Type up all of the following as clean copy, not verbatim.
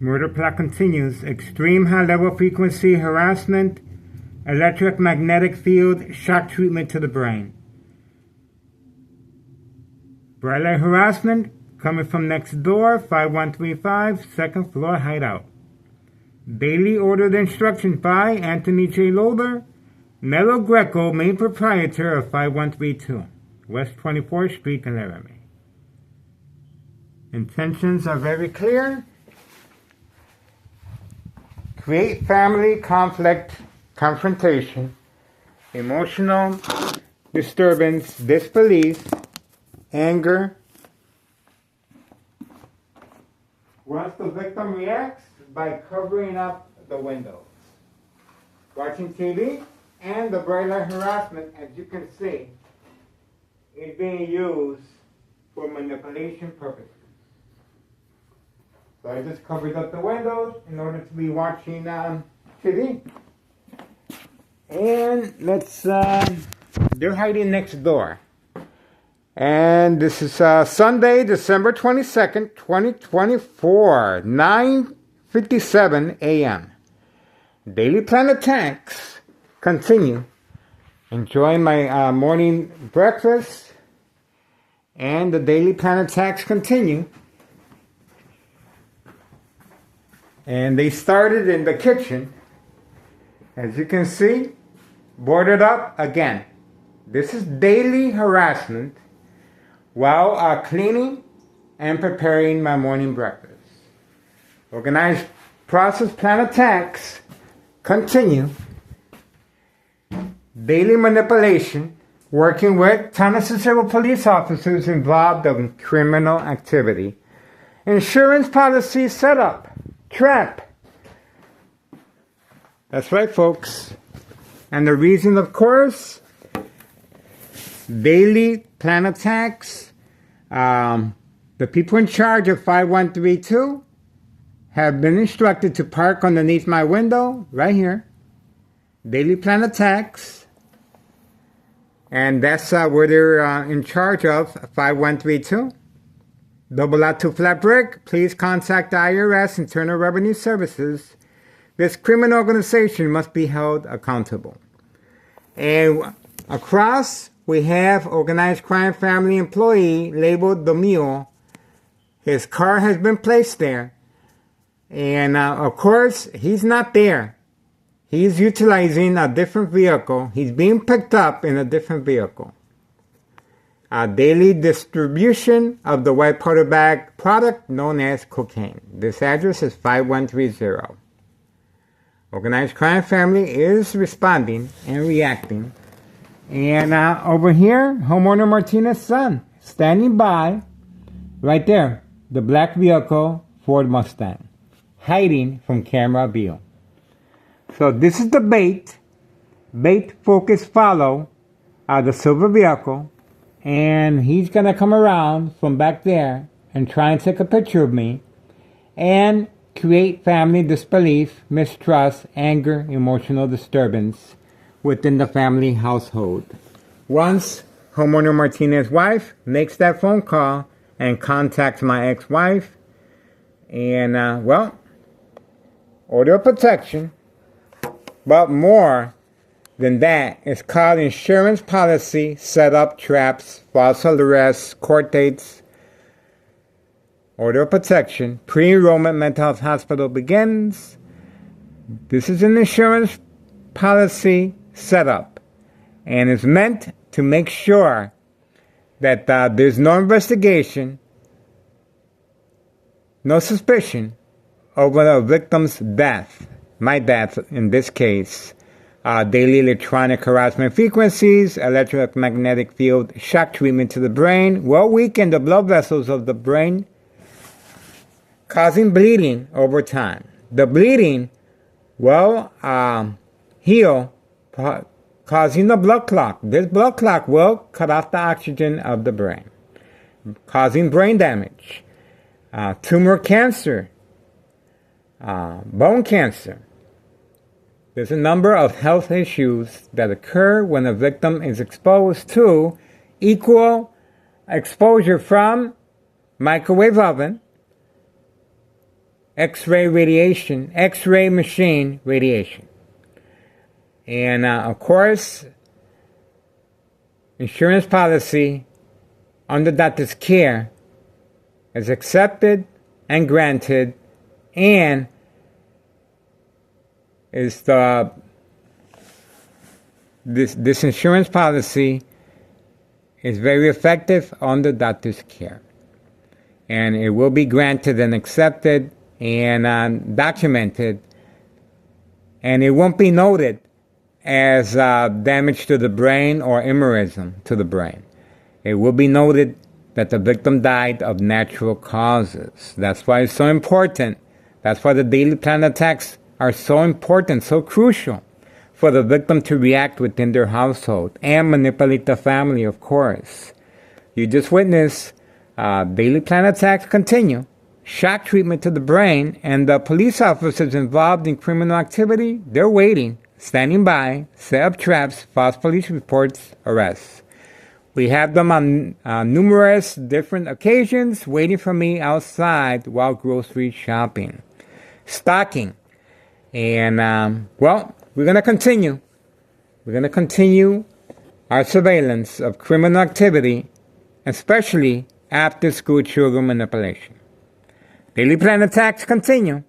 Murder plot continues. Extreme high-level frequency harassment, electromagnetic field, shock treatment to the brain. Bright light harassment coming from next door, 5135, second floor hideout. Daily ordered instructions by Anthony J. Loader, Melo Greco, main proprietor of 5132, West 24th Street in Laramie. Intentions are very clear. Create family conflict, confrontation, emotional disturbance, disbelief, anger. Once the victim reacts, by covering up the windows. Watching TV and the bright light harassment, as you can see, is being used for manipulation purposes. So I just covered up the windows in order to be watching TV. And let's, they're hiding next door. And this is Sunday, December 22nd, 2024, 9:57 a.m. Daily plan attacks continue. Enjoying my morning breakfast. And the daily plan attacks continue. And they started in the kitchen. As you can see, boarded up again. This is daily harassment while cleaning and preparing my morning breakfast. Organized process plan attacks continue. Daily manipulation, working with Tennessee civil police officers involved in criminal activity. Insurance policy setup, trap. That's right, folks. And the reason, of course, daily plan attacks. The people in charge of 5132 have been instructed to park underneath my window, right here. Daily plan attacks. And that's where they're in charge of, 5132. Double out to flat brick. Please contact the IRS, Internal Revenue Services. This criminal organization must be held accountable. And across, we have organized crime family employee labeled Domio. His car has been placed there. And of course, he's not there. He's utilizing a different vehicle. He's being picked up in a different vehicle. Daily distribution of the white powder bag product known as cocaine. This address is 5130. Organized crime family is responding and reacting. And over here, homeowner Martinez's son, standing by, right there, the black vehicle, Ford Mustang, hiding from camera view. So this is the bait, focus, follow, the silver vehicle, and he's going to come around from back there and try and take a picture of me and create family disbelief, mistrust, anger, emotional disturbance within the family household. Once homeowner Martinez's wife makes that phone call and contacts my ex-wife, and order of protection, but more than that, it's called insurance policy, setup, traps, false arrests, court dates, order of protection, pre-enrollment mental health hospital begins. This is an insurance policy setup, and it's meant to make sure that there's no investigation, no suspicion over the victim's death, my death in this case, daily electronic harassment frequencies, electromagnetic field shock treatment to the brain will weaken the blood vessels of the brain, causing bleeding over time. The bleeding will heal, causing the blood clot. This blood clot will cut off the oxygen of the brain, causing brain damage, tumor cancer, bone cancer. There's a number of health issues that occur when a victim is exposed to equal exposure from microwave oven, X-ray radiation, X-ray machine radiation. And of course, insurance policy under doctor's care is accepted and granted, and is this insurance policy is very effective under doctor's care, and it will be granted and accepted and documented, and it won't be noted as damage to the brain or aneurysm to the brain. It will be noted that the victim died of natural causes. That's why it's so important. That's why the daily plan attacks are so important, so crucial for the victim to react within their household and manipulate the family, of course. You just witnessed daily plan attacks continue, shock treatment to the brain, and the police officers involved in criminal activity, they're waiting, standing by, set up traps, false police reports, arrests. We have them on numerous different occasions waiting for me outside while grocery shopping, stocking. And, well, we're going to continue. We're going to continue our surveillance of criminal activity, especially after school children manipulation. Daily plan attacks continue.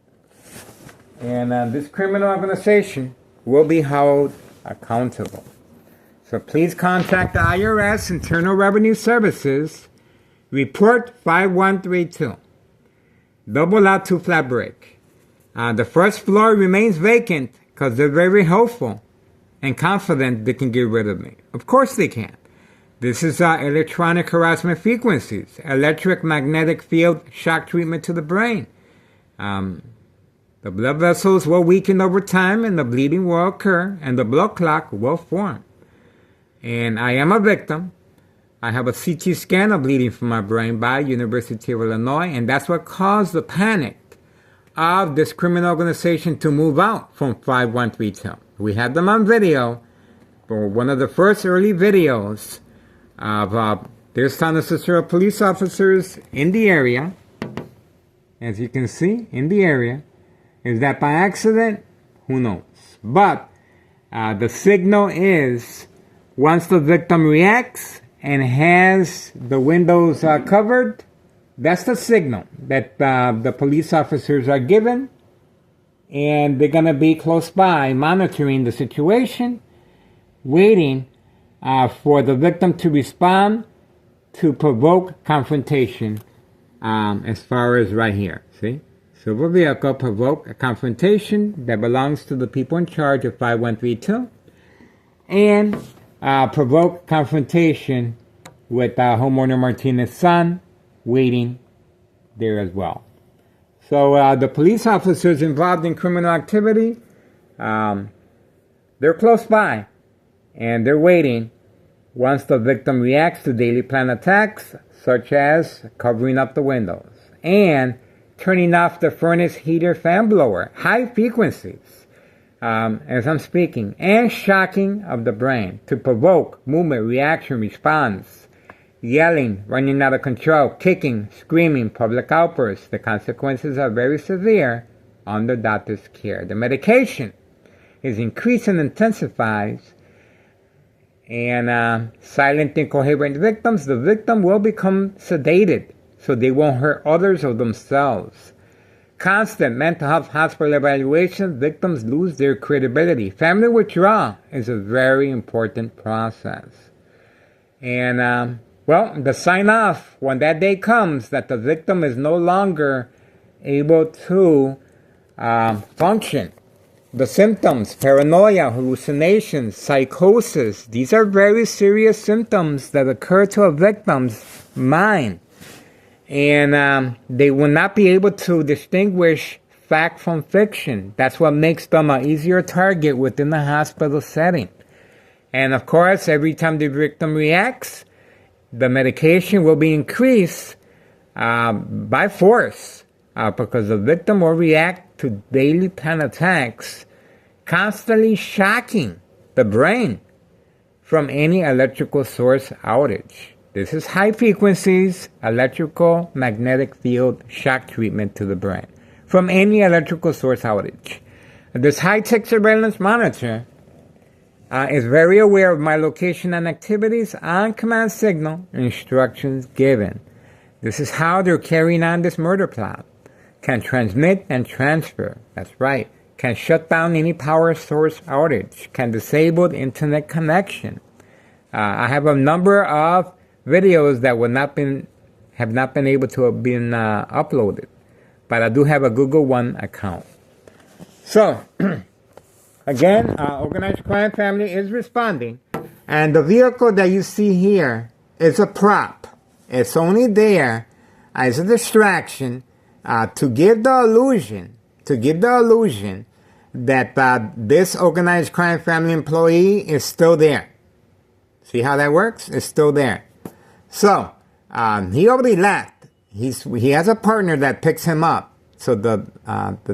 And this criminal organization will be held accountable. So please contact the IRS, Internal Revenue Services, report 5132. Double out 2 flat break. The first floor remains vacant because they're very hopeful and confident they can get rid of me. Of course they can. This is electronic harassment frequencies, electric magnetic field shock treatment to the brain. The blood vessels will weaken over time and the bleeding will occur and the blood clot will form. And I am a victim. I have a CT scan of bleeding from my brain by University of Illinois, and that's what caused the panic of this criminal organization to move out from 5132. We had them on video, for one of the first early videos of their San Cicero police officers in the area, as you can see, in the area. Is that by accident? Who knows? But the signal is, once the victim reacts and has the windows covered, that's the signal that the police officers are given, and they're going to be close by monitoring the situation, waiting for the victim to respond to provoke confrontation, as far as right here. See? Silver vehicle provoke a confrontation that belongs to the people in charge of 5132, and provoke confrontation with homeowner Martinez's son waiting there as well. So the police officers involved in criminal activity, they're close by and they're waiting once the victim reacts to daily plan attacks, such as covering up the windows and turning off the furnace heater fan blower, high frequencies, as I'm speaking, and shocking of the brain to provoke movement, reaction, response, yelling, running out of control, kicking, screaming, public outbursts. The consequences are very severe under doctor's care. The medication is increased and intensifies, and silent incoherent victims, the victim will become sedated so they won't hurt others or themselves. Constant mental health hospital evaluation, victims lose their credibility. Family withdrawal is a very important process. And, well, the sign-off, when that day comes, that the victim is no longer able to function. The symptoms, paranoia, hallucinations, psychosis, these are very serious symptoms that occur to a victim's mind. And they will not be able to distinguish fact from fiction. That's what makes them an easier target within the hospital setting. And of course, every time the victim reacts, the medication will be increased by force because the victim will react to daily plan attacks, constantly shocking the brain from any electrical source outage. This is high frequencies, electrical magnetic field shock treatment to the brain. from any electrical source outage. This high-tech surveillance monitor is very aware of my location and activities on command signal and instructions given. This is how they're carrying on this murder plot. Can transmit and transfer. That's right. Can shut down any power source outage. Can disable the internet connection. I have a number of videos that have not been able to have been uploaded, but I do have a Google One account. So, again, organized crime family is responding, and the vehicle that you see here is a prop. It's only there as a distraction to give the illusion that this organized crime family employee is still there. See how that works? It's still there. So, he already left. He has a partner that picks him up. So the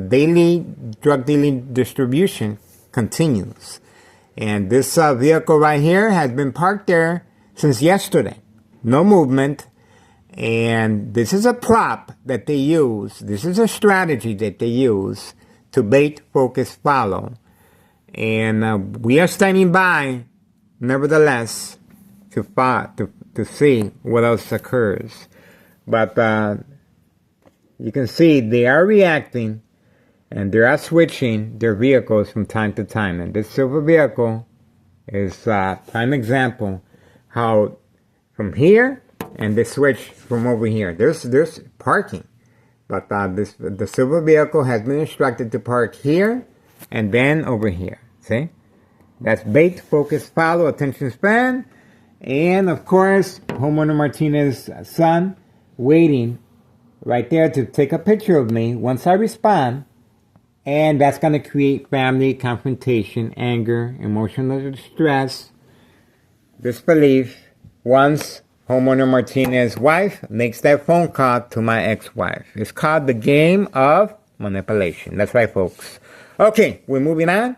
daily drug dealing distribution continues. And this vehicle right here has been parked there since yesterday. No movement. And this is a prop that they use. This is a strategy that they use to bait, focus, follow. And we are standing by, nevertheless, to see what else occurs. But you can see they are reacting and they are switching their vehicles from time to time. And this silver vehicle is a prime example how from here and they switch from over here. There's parking. But the silver vehicle has been instructed to park here and then over here. See? That's bait, focus, follow, attention span. And, of course, homeowner Martinez's son waiting right there to take a picture of me once I respond. And that's going to create family confrontation, anger, emotional distress, disbelief once homeowner Martinez's wife makes that phone call to my ex-wife. It's called the game of manipulation. That's right, folks. Okay, we're moving on.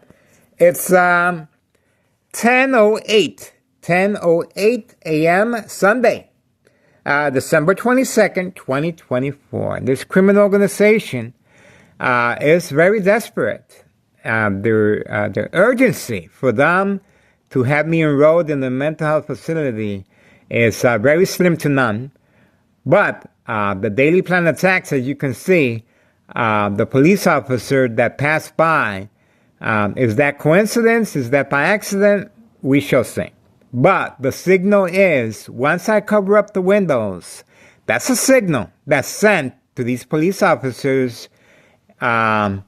It's 10:08 a.m. Sunday, December 22nd, 2024. This criminal organization is very desperate. The urgency for them to have me enrolled in the mental health facility is very slim to none. But the daily plan attacks, as you can see, the police officer that passed by, is that coincidence? Is that by accident? We shall see. But the signal is, once I cover up the windows, that's a signal that's sent to these police officers and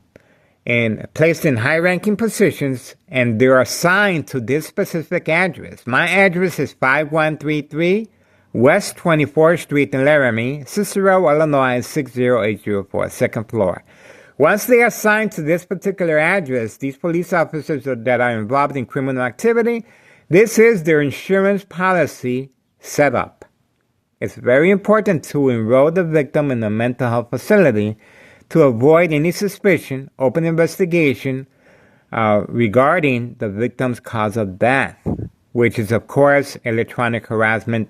placed in high-ranking positions, and they're assigned to this specific address. My address is 5133 West 24th Street in Laramie, Cicero, Illinois, 60804, second floor. Once they are assigned to this particular address, these police officers that are involved in criminal activity, this is their insurance policy set up. It's very important to enroll the victim in a mental health facility to avoid any suspicion, open investigation regarding the victim's cause of death, which is, of course, electronic harassment,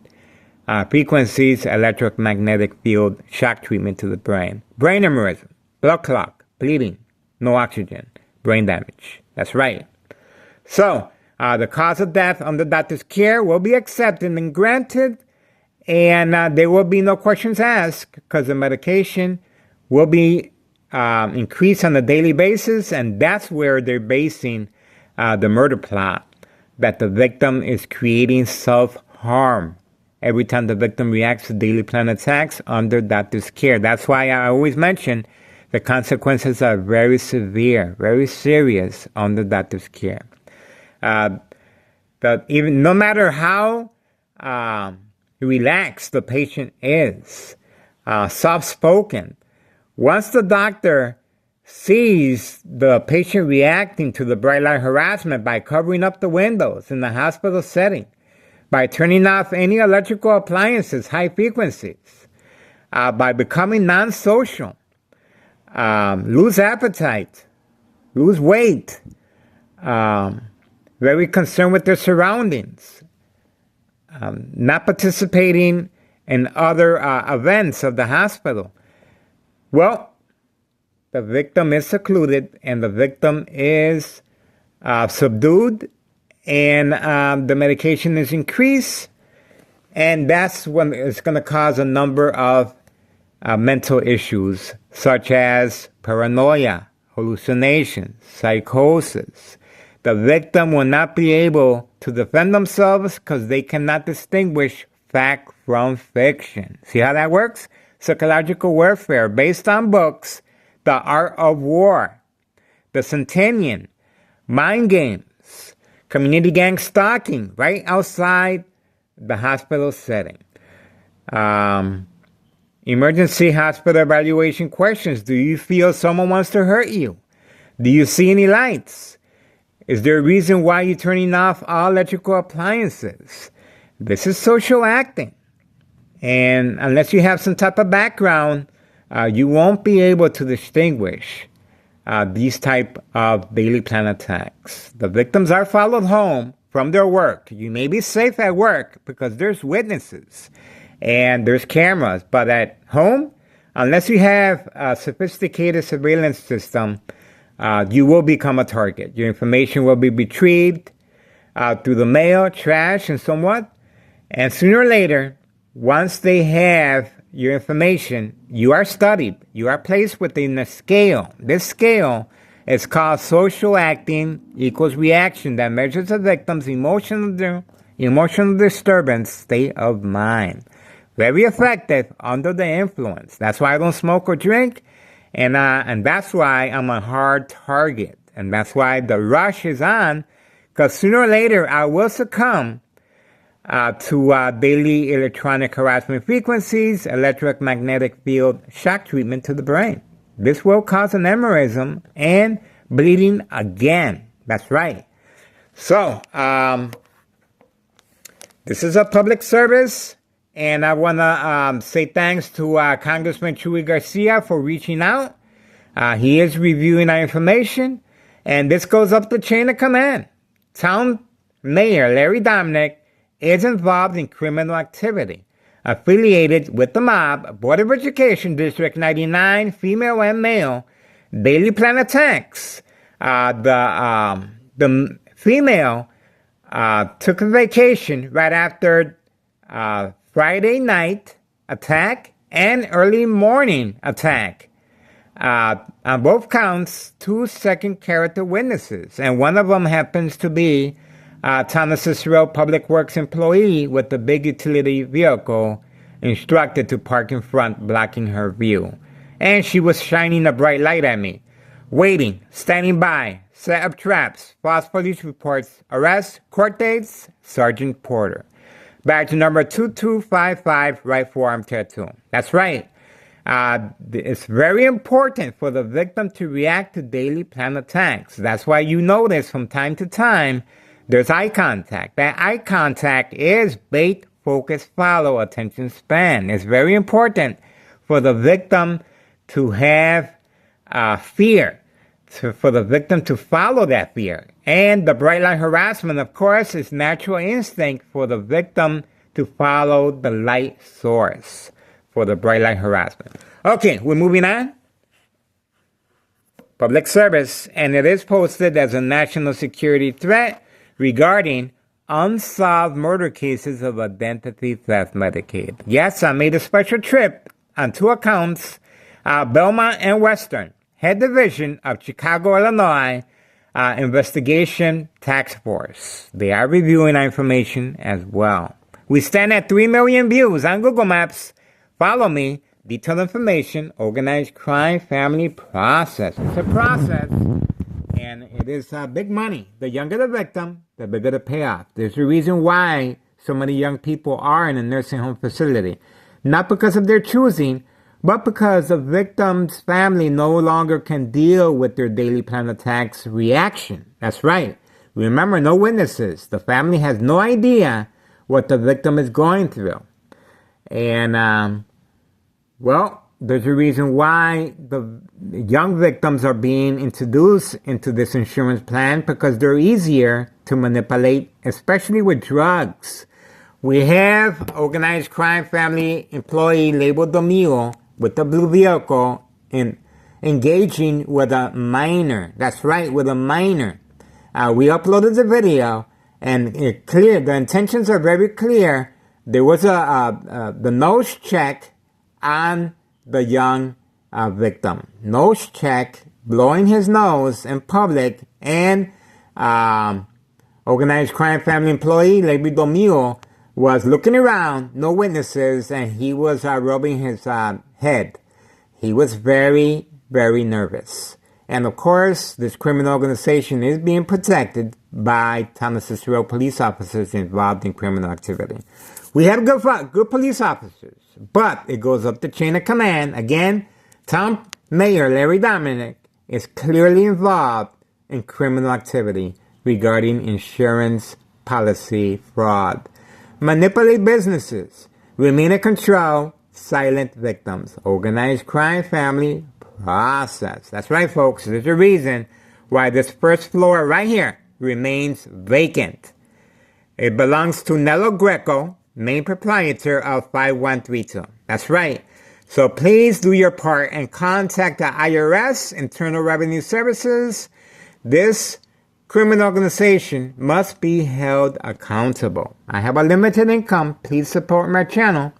frequencies, electromagnetic field, shock treatment to the brain, brain aneurysm, blood clot, bleeding, no oxygen, brain damage. That's right. So, the cause of death under doctor's care will be accepted and granted, and there will be no questions asked because the medication will be increased on a daily basis, and that's where they're basing the murder plot, that the victim is creating self-harm every time the victim reacts to daily plan attacks under doctor's care. That's why I always mention the consequences are very severe, very serious under doctor's care. That even no matter how relaxed the patient is, soft-spoken, once the doctor sees the patient reacting to the bright light harassment by covering up the windows in the hospital setting, by turning off any electrical appliances, high frequencies, by becoming non-social, lose appetite, lose weight, very concerned with their surroundings, not participating in other events of the hospital. Well, the victim is secluded and the victim is subdued, and the medication is increased, and that's when it's going to cause a number of mental issues such as paranoia, hallucinations, psychosis. The victim will not be able to defend themselves because they cannot distinguish fact from fiction. See how that works? Psychological warfare based on books, The Art of War, The Centennial, Mind Games, community gang stalking right outside the hospital setting. Emergency hospital evaluation questions. Do you feel someone wants to hurt you? Do you see any lights? Is there a reason why you're turning off all electrical appliances? This is social acting. And unless you have some type of background, you won't be able to distinguish these type of daily plan attacks. The victims are followed home from their work. You may be safe at work because there's witnesses and there's cameras, but at home, unless you have a sophisticated surveillance system, you will become a target. Your information will be retrieved through the mail, trash, and somewhat. And sooner or later, once they have your information, you are studied. You are placed within a scale. This scale is called social acting equals reaction that measures the victim's emotional disturbance state of mind. Very effective under the influence. That's why I don't smoke or drink. And that's why I'm a hard target. And that's why the rush is on, because sooner or later I will succumb to daily electronic harassment frequencies, electromagnetic field shock treatment to the brain. This will cause an aneurysm and bleeding again. That's right. So, this is a public service. And I want to say thanks to Congressman Chuy Garcia for reaching out. He is reviewing our information. And this goes up the chain of command. Town Mayor Larry Dominick is involved in criminal activity affiliated with the mob, Board of Education, District 99, female and male, daily plan attacks. The female took a vacation right after Friday night attack and early morning attack. On both counts, 2 second character witnesses, and one of them happens to be Thomas Cicero Public Works employee with the big utility vehicle instructed to park in front, blocking her view. And she was shining a bright light at me. Waiting, standing by, set up traps, false police reports, arrest, court dates, Sergeant Porter. Badge number 2255, right forearm tattoo. That's right. It's very important for the victim to react to daily plan attacks. That's why you notice from time to time there's eye contact. That eye contact is bait, focus, follow, attention span. It's very important for the victim to have fear, for the victim to follow that fear. And the bright light harassment, of course, is natural instinct for the victim to follow the light source for the bright light harassment. Okay, we're moving on. Public service, and it is posted as a national security threat regarding unsolved murder cases of identity theft Medicaid. Yes, I made a special trip on 2 accounts, Belmont and Western, Head Division of Chicago, Illinois, Investigation Task Force. They are reviewing our information as well. We stand at 3 million views on Google Maps. Follow me. Detailed information, organized crime, family process. It's a process, and it is big money. The younger the victim, the bigger the payoff. There's a reason why so many young people are in a nursing home facility. Not because of their choosing, but because the victim's family no longer can deal with their daily plan attacks reaction. That's right. Remember, no witnesses. The family has no idea what the victim is going through. And, well, there's a reason why the young victims are being introduced into this insurance plan, because they're easier to manipulate, especially with drugs. We have organized crime family employee labeled the mule with the blue vehicle in engaging with a minor. That's right, with a minor. We uploaded the video, and it's clear. The intentions are very clear. There was the nose check on the young victim. Nose check, blowing his nose in public, and organized crime family employee Levi Domio was looking around, no witnesses, and he was rubbing his head. He was very, very nervous. And of course, this criminal organization is being protected by Town Cicero police officers involved in criminal activity. We have good police officers, but it goes up the chain of command. Again, Town Mayor Larry Dominic is clearly involved in criminal activity regarding insurance policy fraud. Manipulate businesses, remain in control, silent victims, organized crime family process. That's right, folks. There's a reason why this first floor right here remains vacant. It belongs to Nello Greco, main proprietor of 5132. That's right. So please do your part and contact the IRS, Internal Revenue Services. This criminal organization must be held accountable. I have a limited income. Please support my channel.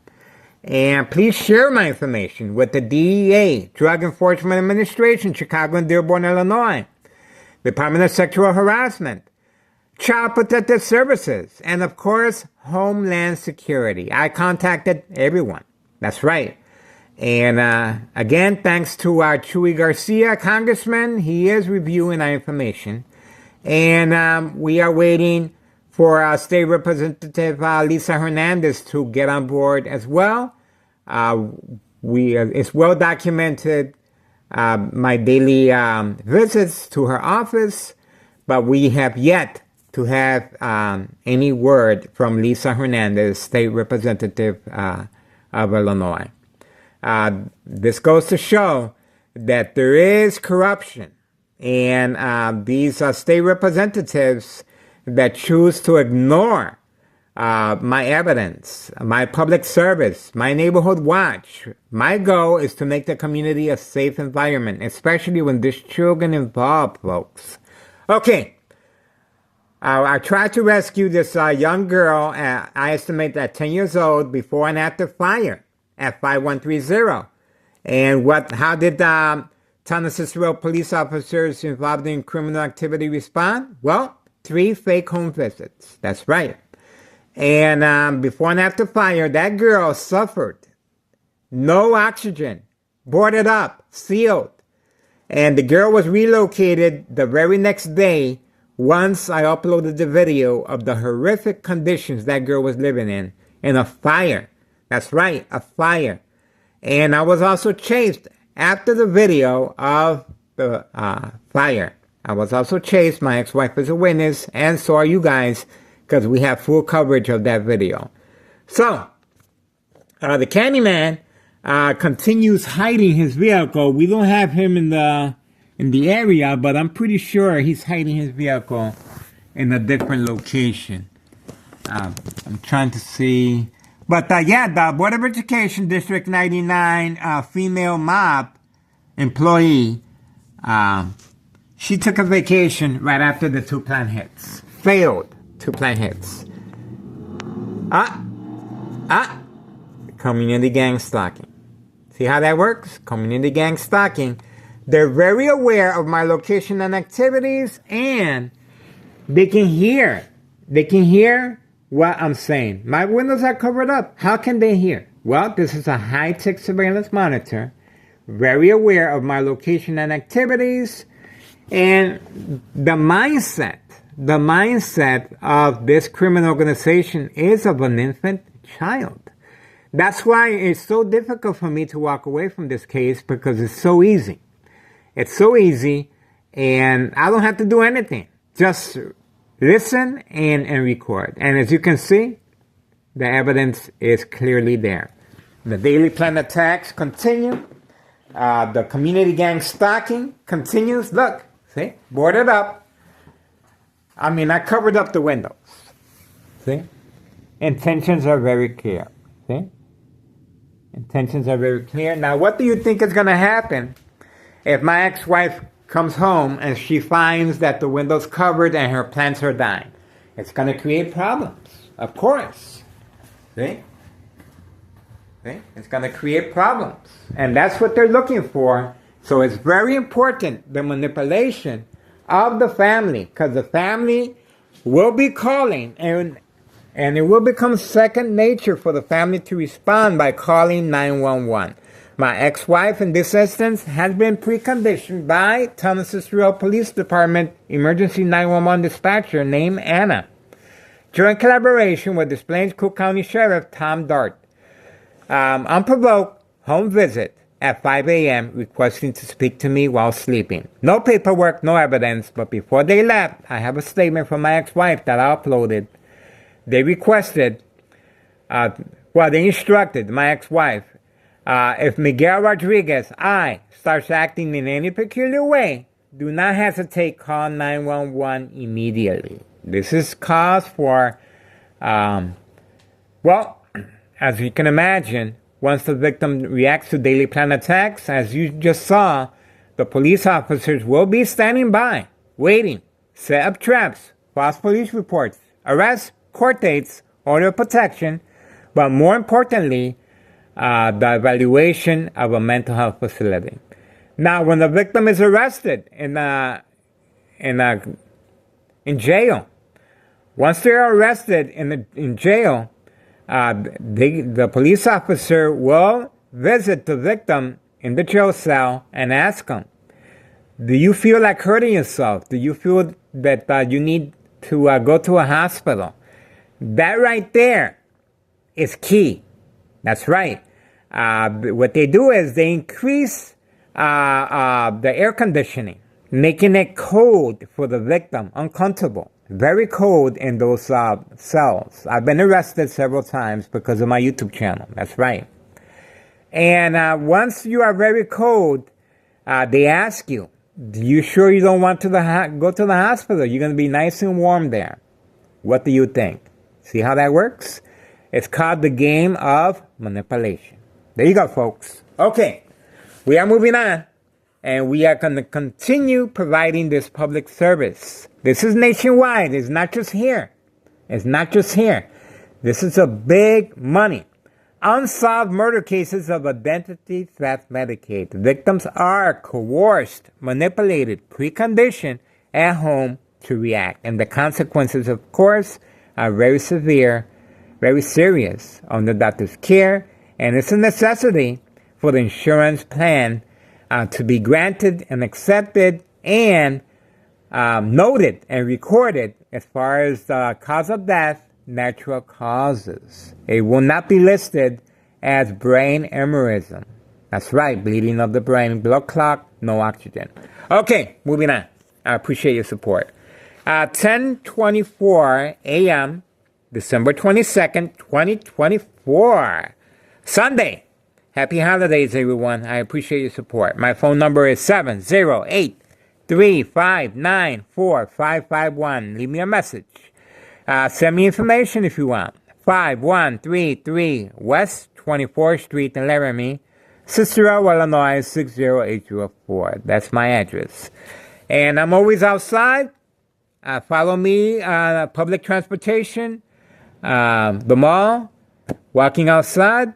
And please share my information with the DEA, Drug Enforcement Administration, Chicago and Dearborn, Illinois, Department of Sexual Harassment, Child Protective Services, and of course, Homeland Security. I contacted everyone. That's right. And again, thanks to our Chuy Garcia, Congressman. He is reviewing our information. And we are waiting for State Representative Lisa Hernandez to get on board as well. It's well documented, my daily visits to her office, but we have yet to have any word from Lisa Hernandez, State Representative of Illinois. This goes to show that there is corruption, and these state representatives that choose to ignore my evidence, my public service, my neighborhood watch. My goal is to make the community a safe environment, especially when there's children involved, folks. Okay. I tried to rescue this young girl, I estimate at 10 years old, before and after fire at 5130. And how did Town of Cicero police officers involved in criminal activity respond? Well, 3 fake home visits. That's right. And before and after fire, that girl suffered no oxygen, boarded up, sealed. And the girl was relocated the very next day once I uploaded the video of the horrific conditions that girl was living in a fire. That's right, a fire. And I was also chased after the video of the fire. I was also chased. My ex-wife is a witness, and so are you guys, because we have full coverage of that video. So, the Candyman continues hiding his vehicle. We don't have him in the area, but I'm pretty sure he's hiding his vehicle in a different location. I'm trying to see. But yeah, the Board of Education District 99 female mob employee, she took a vacation right after the 2 plant hits. Failed 2 plant hits. Community gang stalking. See how that works? Community gang stalking. They're very aware of my location and activities, and they can hear what I'm saying. My windows are covered up. How can they hear? Well, this is a high-tech surveillance monitor, very aware of my location and activities, and the mindset of this criminal organization is of an infant child. That's why it's so difficult for me to walk away from this case, because it's so easy. It's so easy, and I don't have to do anything. Just listen and record. And as you can see, the evidence is clearly there. The daily plan attacks continue. The community gang stalking continues. Look, see, boarded up. I mean, I covered up the windows. See? Intentions are very clear. See? Intentions are very clear. Now, what do you think is going to happen if my ex-wife comes home and she finds that the window's covered and her plants are dying? It's going to create problems, of course. See? See? It's going to create problems. And that's what they're looking for. So it's very important, the manipulation of the family, because the family will be calling, and it will become second nature for the family to respond by calling 911. My ex-wife, in this instance, has been preconditioned by Thomas Cicero Police Department Emergency 911 dispatcher named Anna, joint collaboration with Des Plaines Cook County Sheriff Tom Dart. Unprovoked home visit at 5 a.m. requesting to speak to me while sleeping. No paperwork, no evidence, but before they left, I have a statement from my ex-wife that I uploaded. They requested, they instructed my ex-wife, if Miguel Rodriguez, starts acting in any peculiar way, do not hesitate, call 911 immediately. This is cause for, as you can imagine, once the victim reacts to daily plan attacks, as you just saw, the police officers will be standing by, waiting, set up traps, false police reports, arrests, court dates, order of protection, but more importantly, the evaluation of a mental health facility. Now, when the victim is arrested in jail, once they're arrested in jail, the police officer will visit the victim in the jail cell and ask him, do you feel like hurting yourself? Do you feel that you need to go to a hospital? That right there is key. That's right. What they do is they increase the air conditioning, making it cold for the victim, uncomfortable. Very cold in those cells. I've been arrested several times because of my YouTube channel. That's right. And once you are very cold, they ask you, "Do you sure you don't want to go to the hospital? You're going to be nice and warm there." What do you think? See how that works? It's called the game of manipulation. There you go, folks. Okay, we are moving on. And we are going to continue providing this public service. This is nationwide. It's not just here. It's not just here. This is a big money. Unsolved murder cases of identity theft Medicaid. Victims are coerced, manipulated, preconditioned at home to react. And the consequences, of course, are very severe, very serious on the doctor's care. And it's a necessity for the insurance plan to be granted and accepted and noted and recorded as far as the cause of death, natural causes. It will not be listed as brain aneurysm. That's right, bleeding of the brain, blood clot, no oxygen. Okay, moving on. I appreciate your support. 10:24 a.m., December 22nd, 2024, Sunday. Happy holidays, everyone. I appreciate your support. My phone number is 708-359-4551. Leave me a message. Send me information if you want. 5133 West 24th Street in Laramie, Cicero, Illinois 60804. That's my address. And I'm always outside. Follow me on public transportation, the mall, walking outside.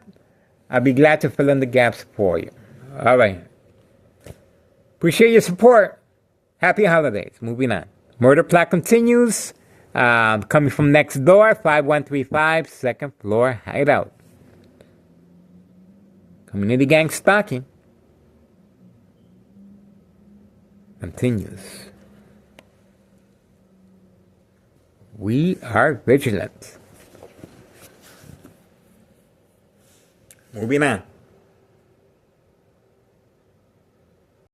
I'll be glad to fill in the gaps for you. All right. Appreciate your support. Happy holidays. Moving on. Murder plot continues. Coming from next door, 5135, second floor hideout. Community gang stalking continues. We are vigilant. Moving on.